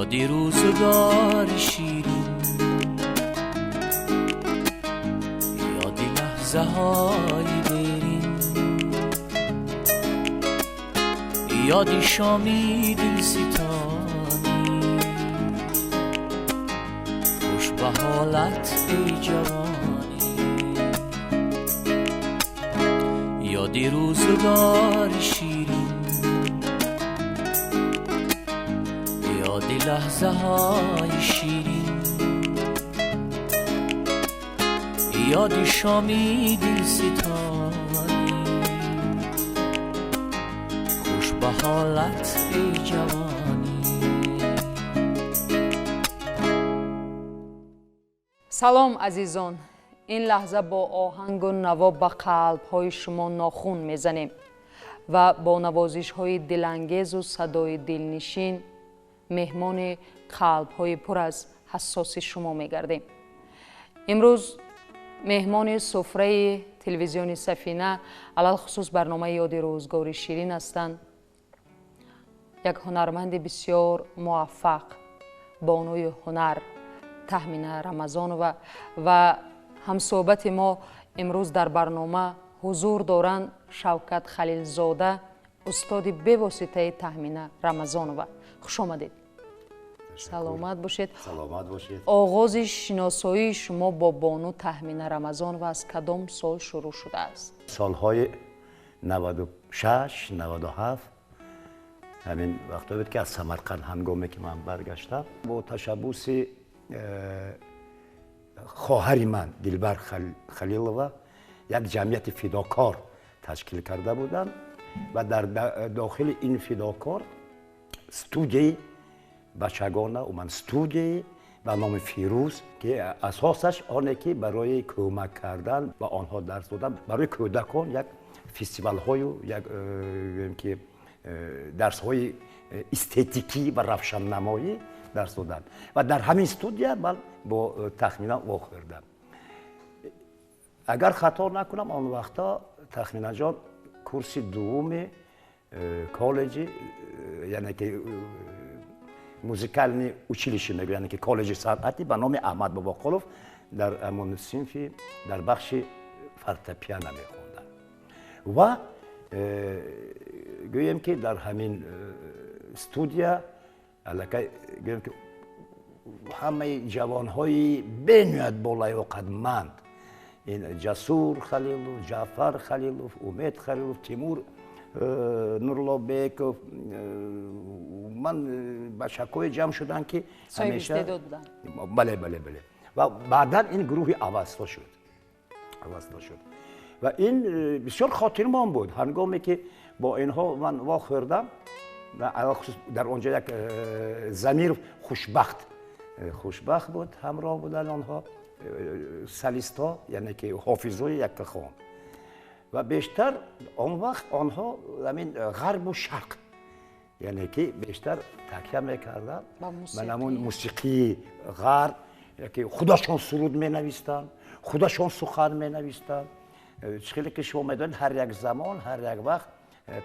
یادی روزگار شیرین، یادی لحظه های دیرین، یادی شامی دل ستانی، خوش به حالت ای جوانی. یادی روزگار شیرین، یادی لحظه های شیرین، یادی شامی دل ستانی، خوش به حالت ای جوانی. سلام عزیزان، این لحظه با آهنگ و نوا به قلب‌های شما ناخون میزنیم و با نوازش‌های دلانگیز و صدای دلنشین مهمان قلب‌های پر از حساس شما میگردیم. امروز مهمان سفره تلویزیون سفینه علل خصوص برنامه یاد روزگار شیرین هستند. یک هنرمند بسیار موفق، بانوی هنر تهمینه رمضان و همصحبت ما امروز در برنامه حضور دارند شوکت خلیلزاده، استاد بواسطه تهمینه رمضان. خوش آمدید. سلامت باشید. سلامت باشید. آغاز شناسایی شما با بانو تهمینه رمضان و از کدام سال شروع شده است؟ سالهای 96 97 همین وقتا بود که از سمرقند هنگامی که من برگشتم با تشبوس خواهر من دلبر خلیلова یک جمعیت فداکار تشکیل کرده بودند و در داخل این فداکار استودیوی بچگانه و من استودیوی به نام فیروز که اساسش آنه که برای کمک کردن و آنها درس دادن برای کودکان یک فستیوال های و یک درس های استتیکی و روشن نمایی درس دادن و در همین استودیو من با تخمینه واخوردم. اگر خطا نکنم آن وقتا تخمینه جان کورس دوم کالجی یعنی که موزیکالنی училище میگه، یعنی که کالج صنعتی به نام احمد باباقلوف در امون صنفی در بخش فورتپیانو میخوندم و گویم که در همین استودیو الکی گویم که همه جوانهای بنیاد بالای و قدمند این جسور خلیلوف، جعفر خلیلوف، امید خلیلوف، تیمور نورلابکوف من با شکوی جمع شدن که همیشه بله و بعدا این گروهی عوض شد و این بسیار خاطرمان بود هنگامی که با اینها من واخوردم و در اونجا یک ضمیر خوشبخت بود همراه بودن آنها سلیستا یعنی که حافظای یک خان و بیشتر آن وقت آنها همین غرب و شرق یعنی که بیشتر تکیه میکردن من همون موسیقی غرب که خودشون سرود مینویستن، خودشون سخن مینویستن. چیزی که شما میدونید هر یک زمان هر یک وقت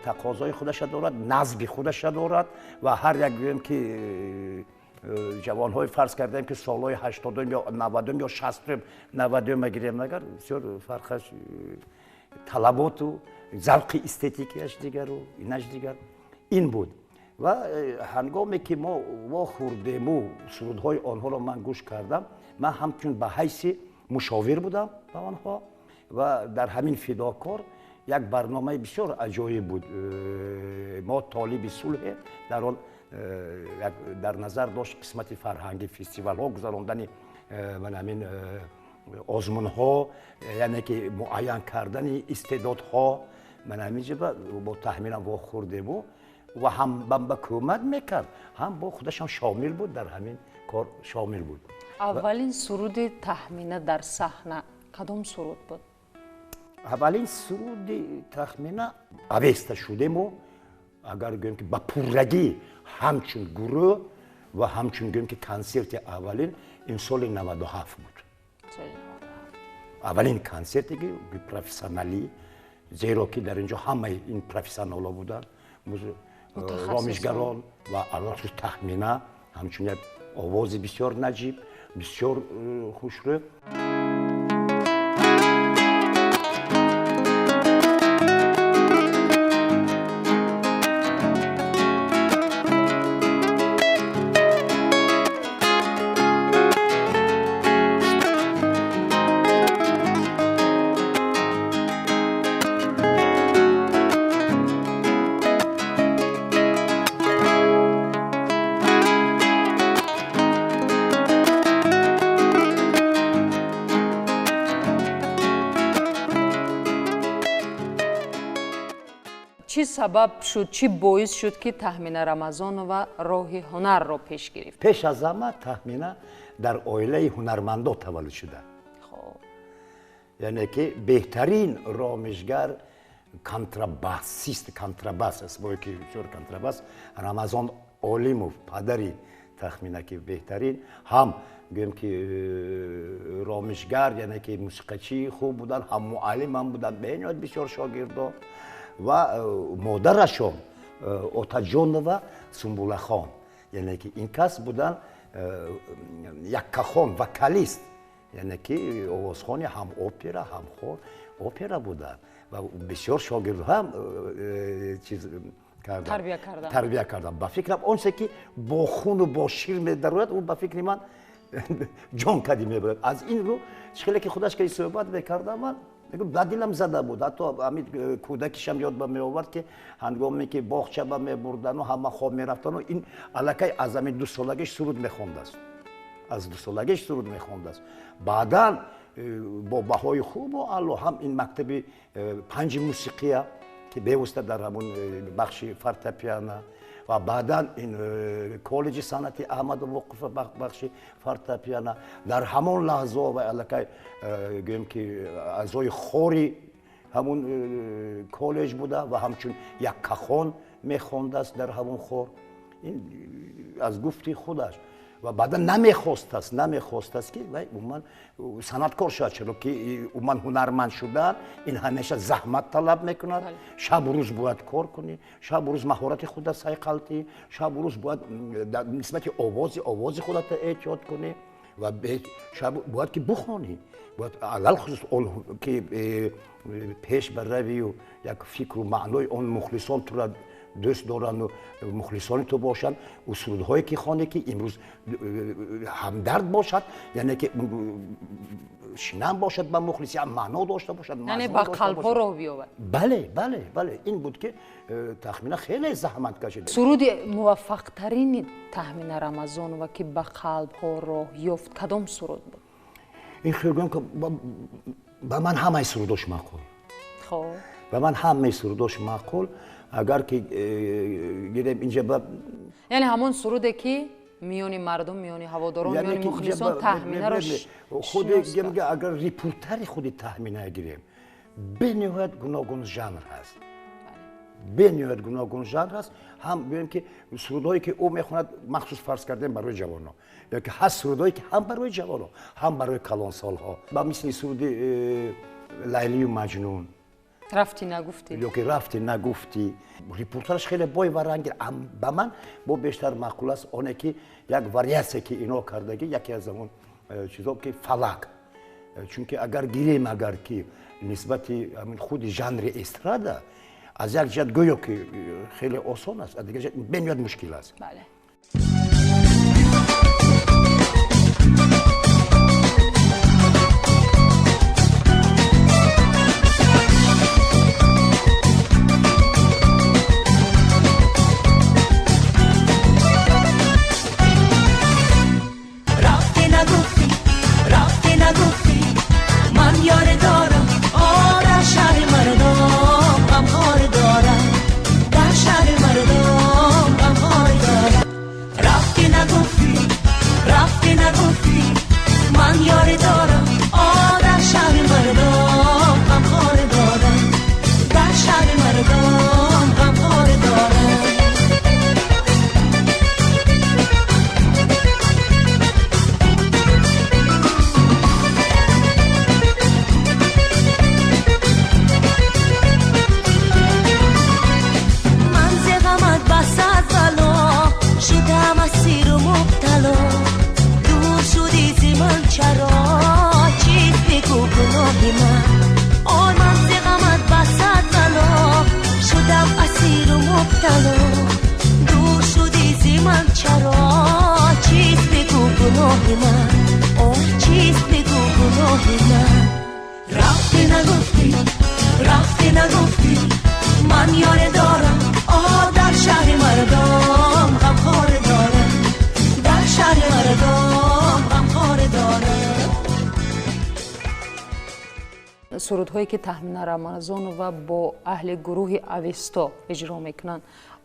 تقاضای خودش دارد، نظم خودش دارد و هر یک گویم که جوانهای فرض کردیم که سالهای 80 یا 90 یا 60 90 میگیریم مگر بسیار فرقش طلبات و ذوق استتیکیش دیگر و اینش دیگر این بود و هنگامی که ما واخوردیم و سرودهای آنها را من گوش کردم من همچون به حیث مشاور بودم به آنها و در همین فداکار یک برنامه بسیار عجایب بود. ما طالب صلح در آن در نظر داشت قسمت فرهنگی فستیوال ها گذراندن من همین آزمون ها یعنی که معین کردن استعداد ها من همینجا با تهمینه واخوردیم و هم به کمک میکرد هم با خودش هم شامل بود در همین کار شامل بود. اولین سرود تهمینه در صحنه کدام سرود بود؟ اولین سرود تهمینه اوسته شدیم و اگر گویم که با پورگی همچون گروه و همچون گویم که کنسرت اولین این سال 97 بود. اولین کنسرتی که پروفسیونالی زیرا که در اینجا همه این پروفسیونالا بودن رامشگران و علل تهمینه همچون یک آواز بسیار نجیب، بسیار خوشرو. چی سبب شد، چی باعث شد که تخمینه رمضان و راه هنر را پیش گرفت؟ پیش از همه تخمینه در عائله هنرمندا تولد شده. خب یعنی که بهترین رامشگر کنتراباسیست، کنتراباس است، باید که چور کنتراباس رمضان عالموف پدری تخمینه که بهترین هم گویم که رامشگر، یعنی که موسیقیچی خوب بودن، هم معلم هم بودن، بینات بسیار شاگردا و مادرشون اوتاجونова سنبوله خان، یعنی که این کس بودن یکخان وکالیست، یعنی که آوازخوانی هم اپرا هم خور اپرا بودن و بسیار شاگرد هم چیز تربیه کردن. با فکرم اونچه که با خون و با شیر می‌درآید اون با فکر من جان کدی می‌برد. از این رو خیلی که خودش که صحبت می‌کردم من دلم زده بود. حتی همین کودکیشم یاد می‌آورد که هنگامی که باغچه به می‌بردن و همه خواب می‌رفتن و این الکی از همین 2 سالگیش سرود می‌خوانده است. از 2 سالگیش سرود می‌خوانده است. بعداً با بهای خوب و الله هم این مکتب 5 موسیقیه که بیوسته در همون بخش فورتپیانو و بعداً این کالج صنعتی احمد وقف بخش فورتپیانو در همون لحظه و الکی گویم که اعضای خوری همون کالج بوده و همچون یک کخون میخوانده است در همون خور. این از گفتی خودش و بعدا نمیخواست است که من صنعتکار شد، چرا که من هنرمند شدن این همیشه زحمت طلب میکند. شب و روز باید کار کنی، شب و روز مهارت خودت سایقلتی، شب و روز باید در نسبت آواز خودت احتیاط کنی و شب باید که بخوانی، باید علل خصوص که پیش بروی و یک فکر و معنای اون مخلصان تو را دوست دارن و مخلصان تو باشن و سرودهایی که خوانی که امروز همدرد باشد، یعنی که شنم باشد با مخلصی هم معنا داشته باشد، یعنی با قلب ها رو بیاورد. بله این بود که تخمینه خیلی زحمت کشیده. سرود موفق ترین تخمینه رمضان و که با قلب ها راه یافت کدام سرود بود؟ این خیلی که با من همه سروداش معقول. خب و من همه سروداش معقول. اگر که گیریم اینجا یعنی همون سروده که میانی مردم، میانی هواداران، یعنی میانی مخلصان تخمینه رو خود اگر ریپورتری خودی تخمینه گیریم بنهایت گوناگون ژانر هست. بنهایت گوناگون ژانر هست. هم ببینیم که سرودهایی که او میخواند مخصوص فرض کردیم برای جوانان، یا که هست سرودهایی که هم برای جوانان هم برای کلانسالها، با مثل سرود لیلی و مجنون، رفتی نگفتی، یا که رفتی نگفتی، ریپورترش خیلی بای و رنگی. به من با بیشتر معقول است آنه که یک وریاسی که اینا کردگی یکی از اون چیزا که فلک، چون که اگر گیریم اگر که نسبت همین خود ژانر استرادا از یک جهت گویا که خیلی آسان است، از دیگر جهت بنیاد مشکل است. بله. من آرمان زغمت بسد بلا شدم اسیر و مبتلا دور شدی زی من چرا چیست بگو گناه من چیست بگو گناه من رفتی نگفتی من یاره دارم در شهر مردم غمخواره دارم در شهر مردم غمخواره دارم سرودهایی که تحمین رمضان و با اهل گروه اوستا اجرا میکنن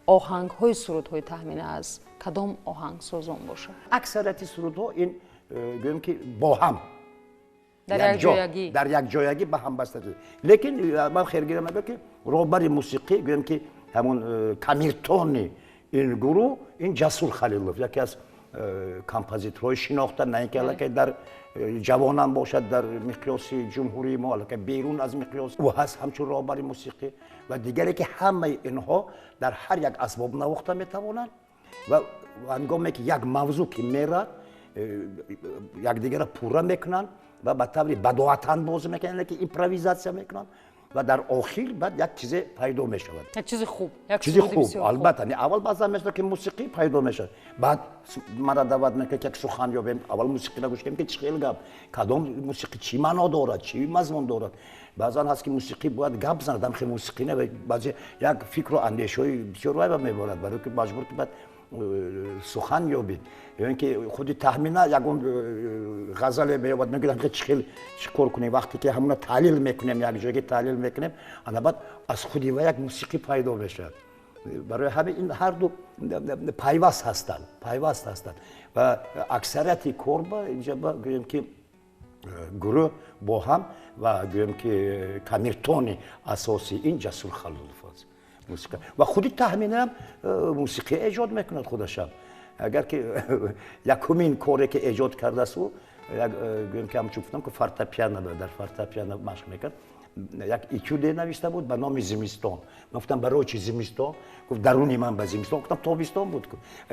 آهنگ های سرودهای تحمین از کدام آهنگ سازان باشه؟ اکثریت سرودها این گویم که با هم در یک جایگی در یک جایگی به هم بسته شده. لیکن من خیرگیرم میگم که رهبر موسیقی گویم که همون کامیرتون این گروه این جسور خلیلوف یکی از کامپوزیتورهای شناخته نه اینکه که در جوانان باشد در مقیاس جمهوری ما که بیرون از مقیاس او هست همچون رهبر موسیقی و دیگری که همه اینها در هر یک اسباب نواخته میتوانند و هنگامی که یک موضوع که میره یک دیگر را پورا میکنن و به طور بداعتن باز میکنن که ایمپرویزاسیون میکنن و در آخر بعد یک چیز پیدا میشود یک چیز خوب یک چیز خوب البته اول بعضا مثل که موسیقی پیدا میشه بعد مرا دعوت میکنه که سخن یابیم اول موسیقی را گوش کنیم که چی گپ کدام موسیقی چی معنا دارد چی مضمون دارد بعضا هست که موسیقی باید گپ بزنه خیلی موسیقی نه بعضی یک فکر و اندیشه بسیار وای میبرد برای که مجبور که بعد سخن یابید یا اینکه خودی تحمینا یکون غزل بیاد میگم که چیکار کنیم وقتی که همون تحلیل میکنیم یک جایی تحلیل میکنیم انا بعد از خودی و یک موسیقی پیدا بشه برای همین این هر دو پیوست هستند و اکثریت کار با اینجا گویم که گروه با هم و گویم که کامیرتون اساسی این جسور خلیلوف است موسیقی و خودی تحمینا موسیقی ایجاد میکند خودشم اگر که یکمین کاری که ایجاد کرده است او گویم که همچون گفتم که فورتپیانو در فورتپیانو مشق میکرد یک ایتیود نوشته بود به نام زمستان گفتم برای چی زمستان گفت درونی من به زمستان گفتم تابستان بود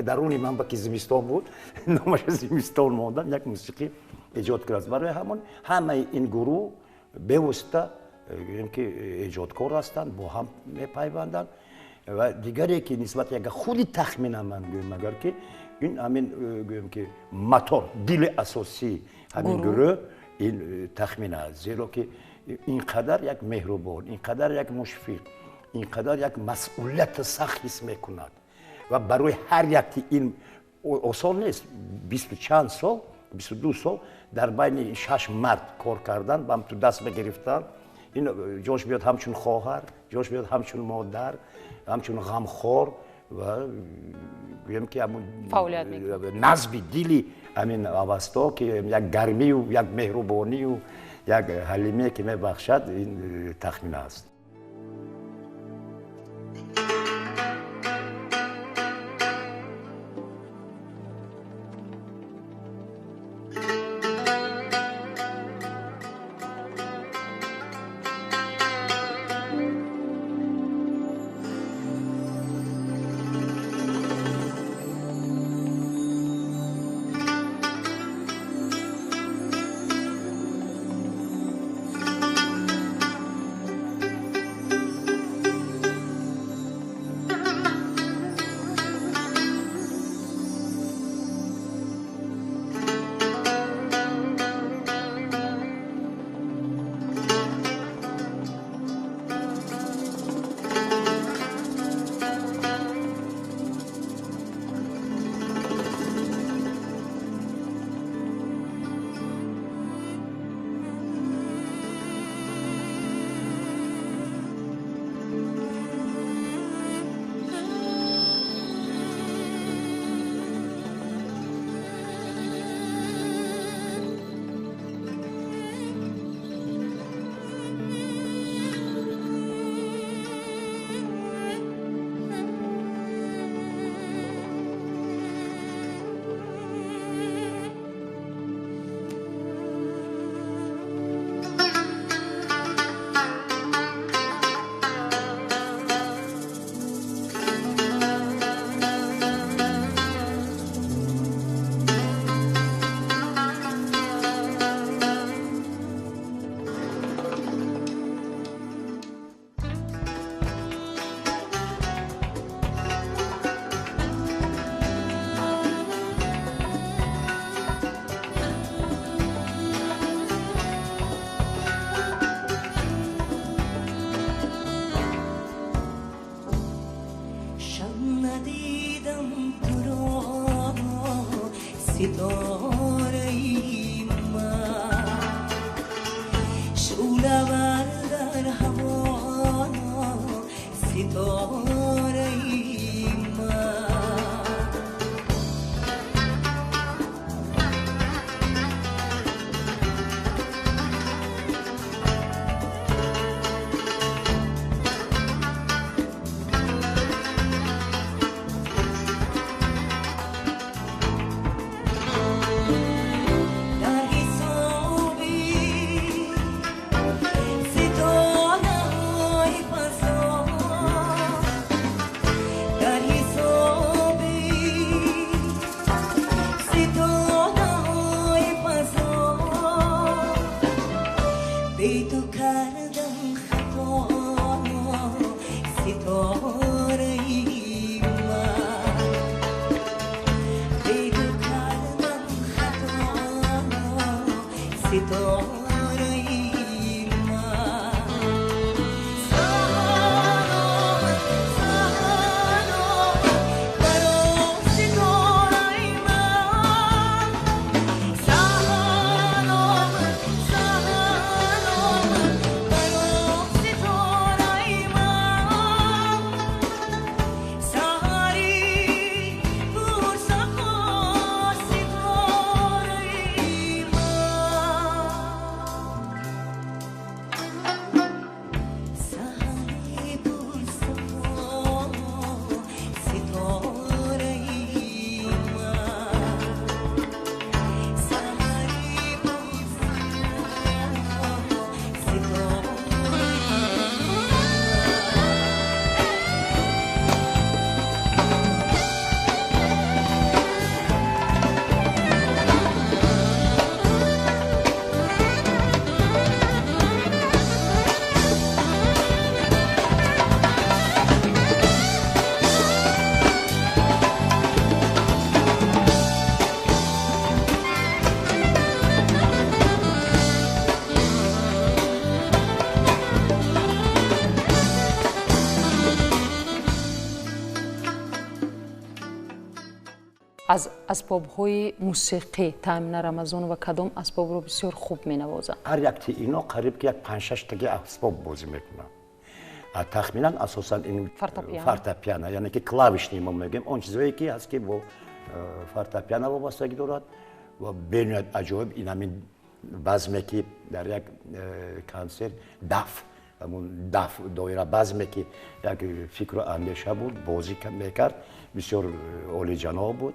درونی من به زمستان بود نامش زمستان ماندن یک موسیقی ایجاد کرد برای همون همه این گروه به واسطه گویم که ایجادکار هستند با هم میپیوندند و دیگری که نسبت یک خودی تخمین من گویم اگر که این همین گویم که موتور دل اساسی همین گروه این تخمین است زیرا که اینقدر یک مهربان اینقدر یک مشفق اینقدر یک مسئولیت سخت حس میکند و برای هر یکی این آسان نیست 20 چند سال 22 سال در بین 6 مرد کار کردن با هم تو دست بگرفتن این جاش بیاد همچون خواهر جاش بیاد همچون مادر همچون غمخوار و گویم که همون نزبی دیلی همین اوستا که یک گرمی و یک مهربانی و یک حلیمی که میبخشد این تخمین است شب ندیدم تو را ستاره ای من شعله ور در هوا ستاره ای من از اسباب‌های موسیقی تامین رمضان و کدام اسباب رو بسیار خوب می‌نوازند؟ هر یک تی اینا قریب که یک 5-6 تا اسباب بازی میکنن. تخمینا اساسا این فورتپیانو یعنی که کلاویش ما میگیم اون چیزایی که هست که با فورتپیانو وابستگی دارد و بنیاد عجایب این همین بزمی که در یک کنسرت دف همون دف دایره بزمی که یک فکر و اندیشه بود بازی میکرد بسیار عالی جناب بود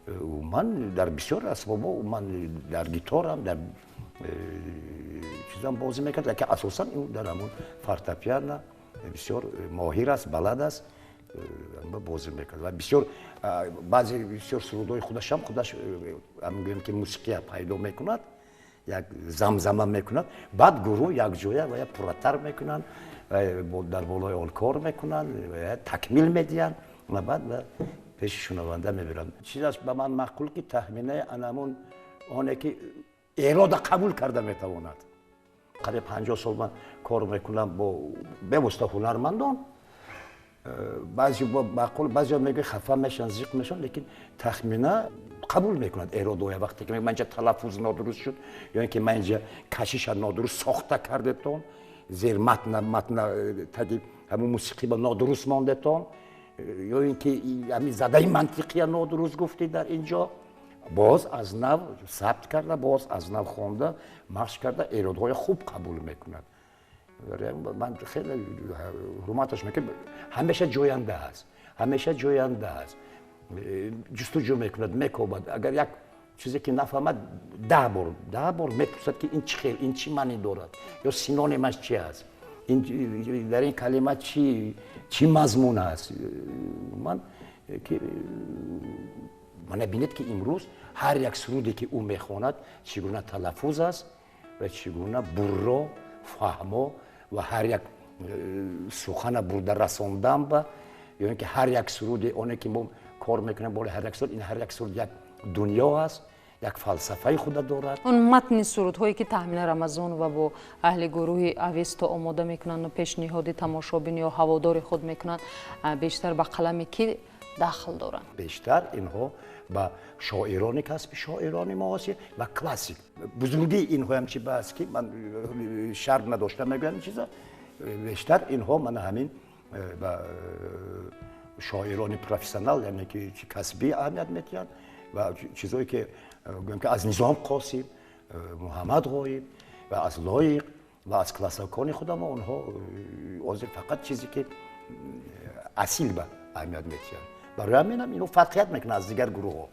و من در بسیار اسبابا و من در گیتارم در چیزام بازی میکرد که اساسا این در همون فورتپیانو بسیار ماهر است بلد است بازی میکرد و بسیار بعضی بسیار سرودهای خودش میگویم که موسیقی پیدا میکند یک زمزمه میکند بعد گروه یک جویه و یک پراتر میکنن در بالای آن کار میکنن و تکمیل میدین و بعد پیش شنونده میبرن چیز است به من معقول که تخمینه انمون آنه که اراده قبول کرده میتواند قریب 50 سال من کار میکنم با بوسته هنرمندان بعضی با معقول بعضی میگه خفه میشن زیق میشن لیکن تخمینه قبول میکنند اراده وقتی که من اینجا تلفظ نادرست شد یا اینکه من اینجا کشیش نادرست ساخته کردتون زیر متن تدی همون موسیقی با نادرست ماندتون یا اینکه همین زده منطقی نادرست گفتی در اینجا باز از نو ثبت کرده باز از نو خوانده مشق کرده ایرادهای خوب قبول میکند من خیلی حرمتش میکنم همیشه جوینده است همیشه جوینده است جستجو میکند میکوبد اگر یک چیزی که نفهمد 10 بار میپرسد که این چی خیلی این چی معنی دارد یا سینونیمش چی است این در این کلمه چی مضمون است من که من بینید که امروز هر یک سرودی که او میخواند چگونه تلفظ است و چگونه برو فهمو و هر یک سخن برده رساندن به یا اینکه هر یک سرود اونه که ما کار میکنیم بالا هر یک سرود این هر یک سرود یک دنیا است یک فلسفه خود دارد. اون متن سرودهایی که تحمیل رمضان و با اهل گروه اویستا آماده میکنن و پیشنهاد تماشابین یا هوادار خود میکنن، بیشتر به قلم کی داخل دارن؟ بیشتر اینها با شاعرانی کسب شاعران معاصر و کلاسیک. بزرگی اینها هم چی بس که من شرط نداشتم میگم چیزا. بیشتر اینها من همین با شاعران پروفسیونال یعنی که کسبی اهمیت میدن و چیزایی که از نظام قاسم، محمد غایب و از لایق و از کلاسیکان خودم اونها فقط چیزی که اصیل به اهمیت میدن. برای همین هم اینو فرقیت میکنه از دیگر گروه ها.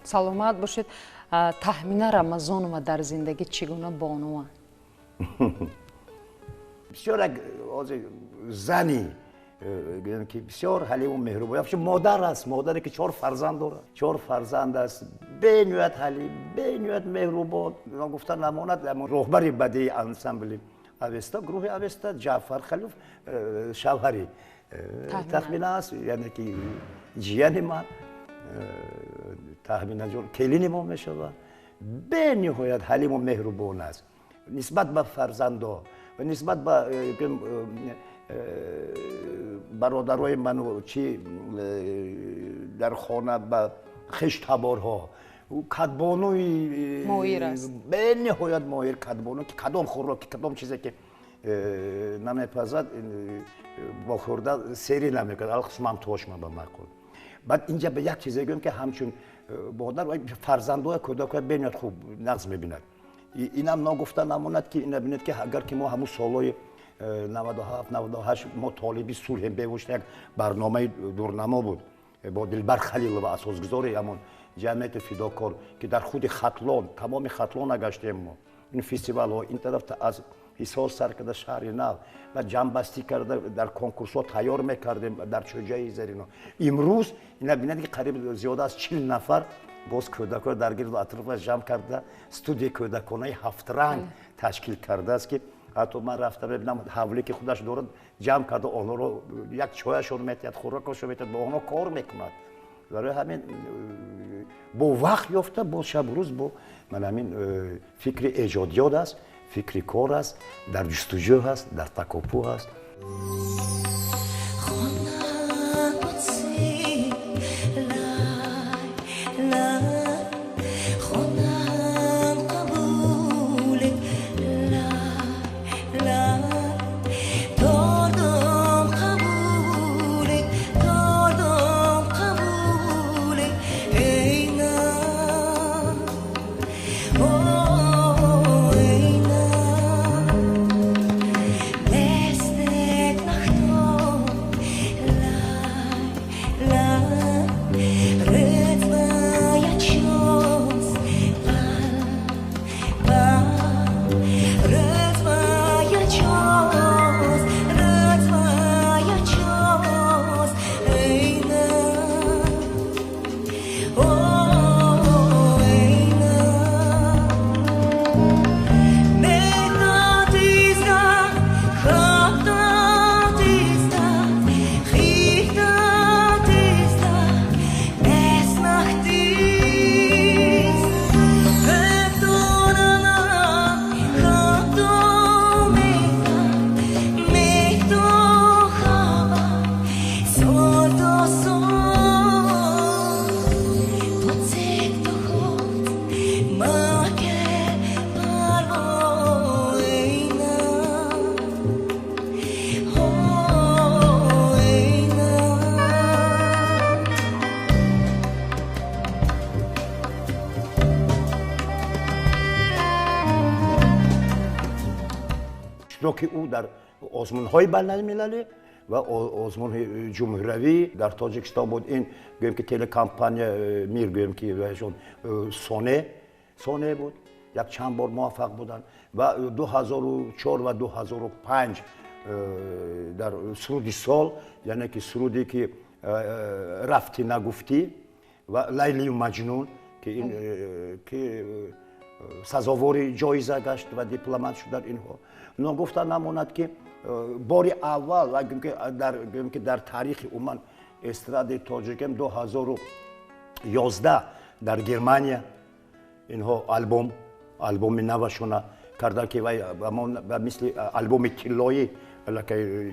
سلامت باشید. تحمین رمضان و در زندگی چگونه بانوان؟ بسیار زنی که بسیار حلیم و مهربان، مادر است، مادری که 4 فرزند دارد، 4 فرزند است، به نوعیت حلیم، به نوعیت مهربان. گفتن نماند رهبر بدی انسامبل اویستا، گروه اویستا جعفر خلیف شوهری تخمین است، یعنی که جیان من تخمین جور کلین ما میشود. به نهایت حلیم و مهربان است نسبت به فرزندا و نسبت به برادرای من چی در خانه به خشت تبارها او کدبانوی ماهر است، به نهایت ماهر کدبانو که کدام خوراک کدام چیزی که نمیپزد با خورده سری نمیکرد الخصم هم توش من به مقول. بعد اینجا به یک چیزی گویم که همچون مادر و فرزندای کودکان ببیند خوب نقض میبیند. اینم نگفتن نماند که این ببینید که اگر که ما همون سالای 97 98 ما طالبی صلح بیوشت یک برنامه دورنما بود با دلبر خلیل و اساسگذار همون جمعیت فداکار که در خود ختلان تمام ختلان گشتیم ما. این فستیوال ها این طرف از حصار سر کرده شهر نو و جنبستی کرده در کنکورس ها تیار میکردیم در چوجای زرینا. امروز اینا ببینید که قریب زیاده از 40 نفر باز کودکان در گرد اطراف جمع کرده استودیوی کودکانه 7 رنگ تشکیل کرده است که حتی من رفتم ببینم حولی که خودش دارد جمع کرده آنها رو یک چایشون میتید خوراکشون میتید با آنها کار میکند. برای همین با وقت یافته با شب روز با من همین فکر ایجادیات است، فکر کار است، در جستجو هست، در تکاپو هست. иштироки ӯ дар озмунҳои байналмилалӣ ва озмуни ҷумҳуравӣ дар тоҷикистон буд. Ин гӯем ки телекомпания мир гӯем ки соне буд, як чанд бор муваффақ буданд ва 2004 ва 2005 дар суруди сол, яъне ки суруде ки рафтӣ нагуфтӣ ва лайлию маҷнун ки сазовори ҷоиза гашт ва дипломат шуд дар инҳо. Ногуфта намонад ки бори аввал гӯем ки дар тарихи умуман эстрадаи тоҷикем 2011 дар Германия инҳо албоми навашона кардан ки вай ба мисли албоми тиллои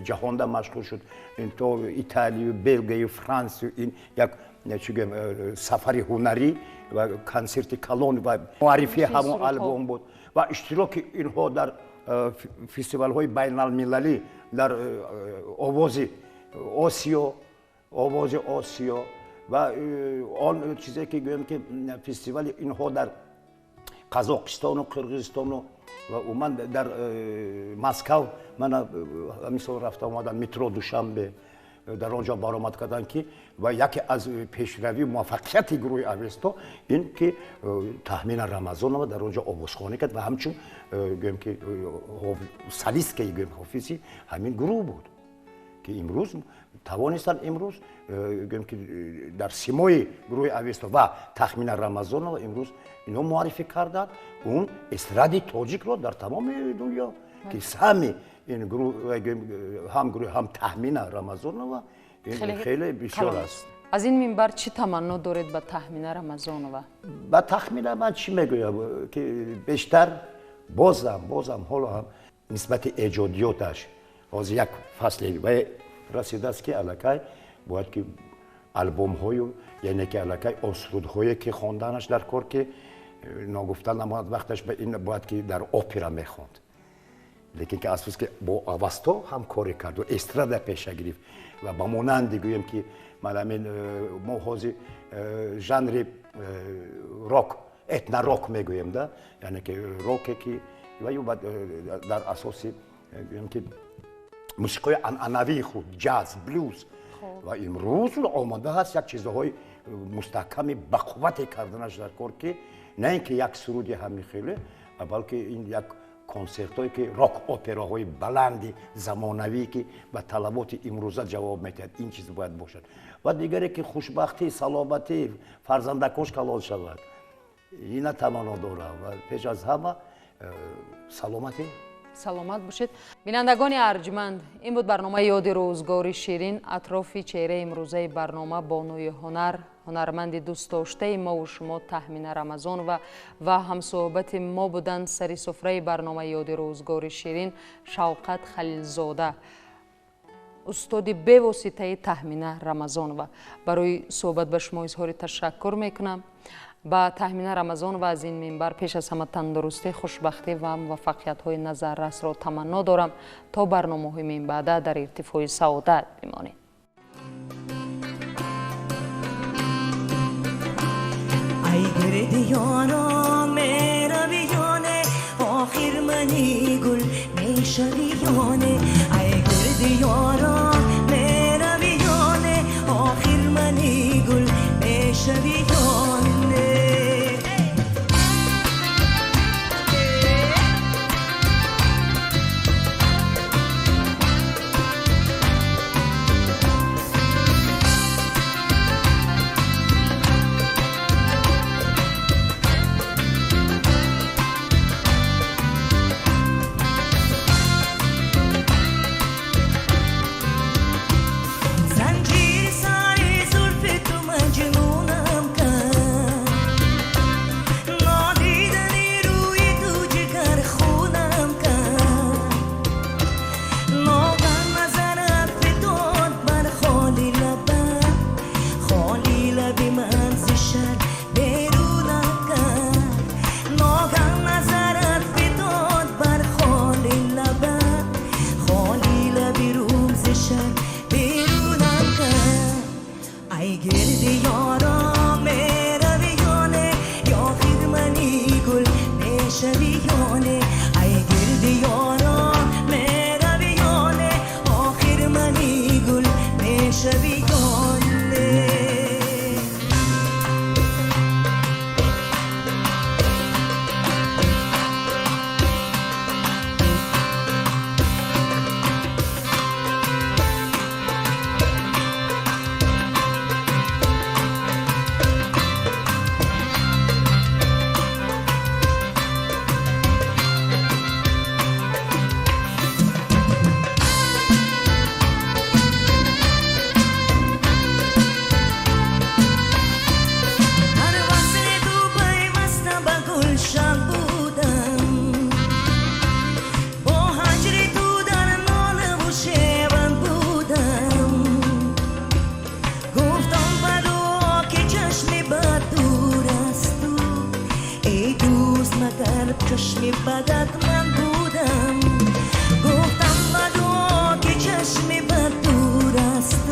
ҷаҳонда машҳур шуд. Ин то Италию, Белгию, Франсию ин як сафари ҳунарӣ ва консерти калон ва муаррифии ҳамон албом буд ва иштироки инҳо дар фестивалҳои байналмилалӣ дар овози Осиё ва он чизе ки гӯем ки фестивали инҳо дар Қазоқистону, Қирғизистону ва умуман дар Москав ман мисол рафта омадан метро Душанбе дар он ҷо баромад кардан ки ва яке аз пешравии муваффақияти гурӯҳи Авесто ин ки Таҳмина Рамазонова дар он ҷо овозхонӣ кард ва ҳамчун гӯем ки солисткаи ҳофизи ҳамин гурӯҳ буд ки имрӯз тавонистанд имрӯз гӯем ки дар симои гурӯҳи Авесто ва Таҳмина Рамазонова имрӯз инҳо муаррифӣ карданд он эстрадаи тоҷикро дар тамоми дунё ки ҳами ин гурӯҳ ҳам гурӯҳ ҳам Таҳмина Рамазонова хеле бисёр аст. аз ин минбар чӣ таманно доред ба Таҳмина Рамазонова? ба Таҳмина ман чӣ мегӯям ки бештар бозам ҳоло ҳам нисбати эҷодиёташ ҳозир як фасле вай расидааст ки аллакай бояд ки албомҳою яъне ки аллакай осрудҳое ки хонданаш дар кор ки ногуфта намояд вақташ ба ин бояд ки дар опера мехонд. лекин ки афсӯс ки бо Авасто ҳам коре карду эстрада пеша гирифт ва ба монанди гӯем ки маламин мо ҳозир жанри рок этнорок мегӯем да, яъне ки роке ки дар асоси гӯем ки мусиқои анъанавии худ ҷаз, блюз ва имрӯз омода ҳаст як чизҳои мустаҳками бақуввате карданаш дар кор ки на ин ки як суруди ҳами хеле балки ин як консертҳое ки рок операҳои баланди замонавӣ ки ба талаботи имрӯза ҷавоб медиҳад, ин чиз бояд бошад ва дигаре ки хушбахтӣ, саломатӣ фарзандакош калон шавад, ина таманно дорам ва пеш аз ҳама саломатӣ. саломат бошед. бинандагони арҷманд, ин буд барномаи ёди рӯзгори ширин атрофи чеҳраи имрӯзаи барнома бонуи ҳунар, ҳунарманди дӯстдоштаи мову шумо Таҳмина Рамазонова ва ҳамсуҳбати мо буданд сари суфраи барномаи ёди рӯзгори ширин Шавқат Халилзода, устоди бевоситаи Таҳмина Рамазонова. барои суҳбат ба шумо изҳори ташаккур мекунам. ба Таҳмина Рамазонова аз ин минбар пеш аз ҳама тандурустӣ, хушбахтӣ ва муваффақиятҳои назаррасро таманно дорам. то барномаҳои минбаъда дар иртифои саодат бимонед. ای گرد یاران مهربیانه آخر منی گل میشویانه ای گرد یاران مهربیانه آخر منی گل میشویانه چشم بدت من بودم گفتم مدو که چشم بد دور است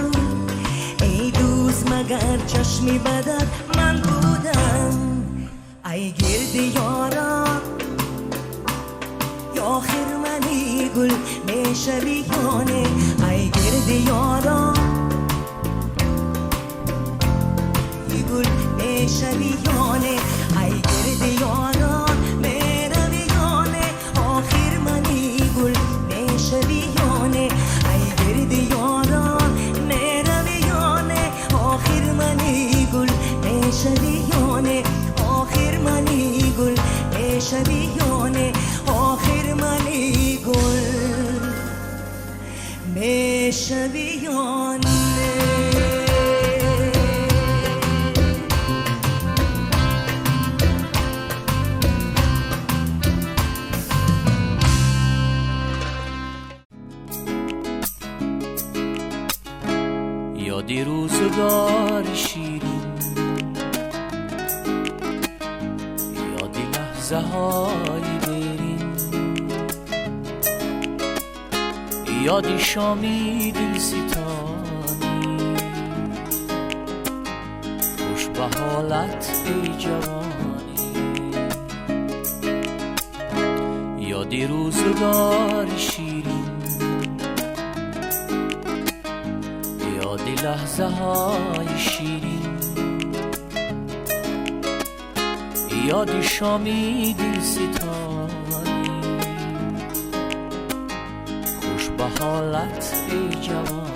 ای دوست مگر چشم بدت من بودم ای گرد یاران یا خرمنی گل میشویانه ای گرد یاران گل میشویانه ای گرد یاران میرویانه آخر منی گل میشویانه ای گرد یاران میرویانه آخر منی گل میشویانه آخر منی گل میشویانه آخر منی گل میشویانه یادی روزگار شیرین یادی لحظه های برین یادی شامی دل ستانی خوش به حالت ای جوانی یادی روزگار شیرین یادی لحظه های شیرین یادی شامی دل ستانی خوش به حالت ای جوان